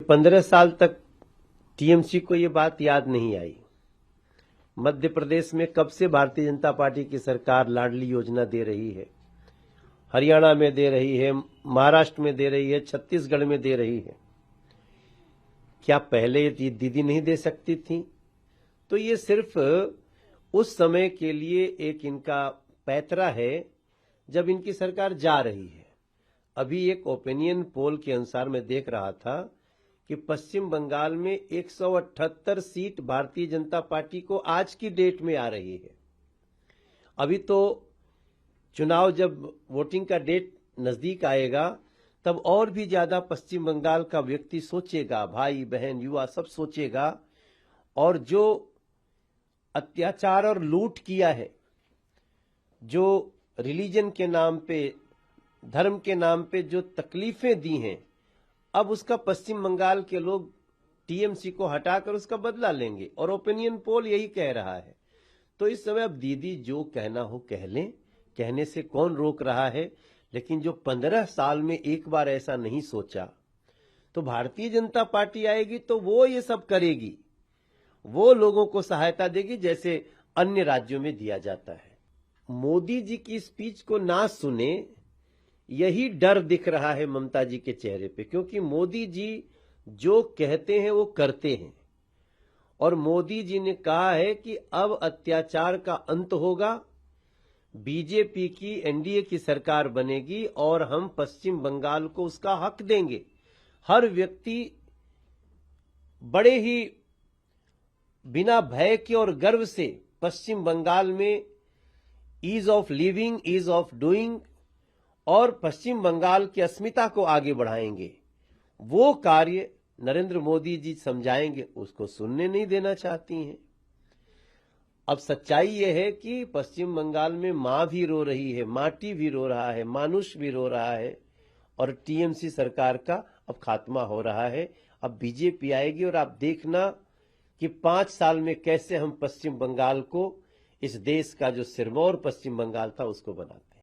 15 साल तक टीएमसी को ये बात याद नहीं आई। मध्य प्रदेश में कब से भारतीय जनता पार्टी की सरकार लाडली योजना दे रही है, हरियाणा में दे रही है, महाराष्ट्र में दे रही है, छत्तीसगढ़ में दे रही है। क्या पहले ये दीदी नहीं दे सकती थी? तो ये सिर्फ उस समय के लिए एक इनका पैतरा है जब इनकी सरकार जा रही है। अभी एक ओपिनियन पोल के अनुसार मैं देख रहा था कि पश्चिम बंगाल में 178 सीट भारतीय जनता पार्टी को आज की डेट में आ रही है। अभी तो चुनाव जब वोटिंग का डेट नजदीक आएगा तब और भी ज्यादा पश्चिम बंगाल का व्यक्ति सोचेगा, भाई बहन युवा सब सोचेगा, और जो अत्याचार और लूट किया है, जो रिलीजन के नाम पे, धर्म के नाम पे जो तकलीफें दी हैं, अब उसका पश्चिम बंगाल के लोग टीएमसी को हटाकर उसका बदला लेंगे, और ओपिनियन पोल यही कह रहा है। तो इस समय अब दीदी जो कहना हो कह लें, कहने से कौन रोक रहा है। लेकिन जो 15 साल में एक बार ऐसा नहीं सोचा, तो भारतीय जनता पार्टी आएगी तो वो ये सब करेगी, वो लोगों को सहायता देगी जैसे अन्य राज्यों में दिया जाता है। मोदी जी की स्पीच को ना सुने, यही डर दिख रहा है ममता जी के चेहरे पे, क्योंकि मोदी जी जो कहते हैं वो करते हैं। और मोदी जी ने कहा है कि अब अत्याचार का अंत होगा, बीजेपी की एनडीए की सरकार बनेगी और हम पश्चिम बंगाल को उसका हक देंगे। हर व्यक्ति बड़े ही बिना भय के और गर्व से पश्चिम बंगाल में ease of living, ease of doing और पश्चिम बंगाल की अस्मिता को आगे बढ़ाएंगे। वो कार्य नरेंद्र मोदी जी समझाएंगे, उसको सुनने नहीं देना चाहती हैं। अब सच्चाई ये है कि पश्चिम बंगाल में मां भी रो रही है, माटी भी रो रहा है, मानुष भी रो रहा है, और टीएमसी सरकार का अब खात्मा हो रहा है। अब बीजेपी आएगी और आप देखना कि 5 साल में कैसे हम पश्चिम बंगाल को, इस देश का जो सिरमौर पश्चिम बंगाल था, उसको बनाते हैं।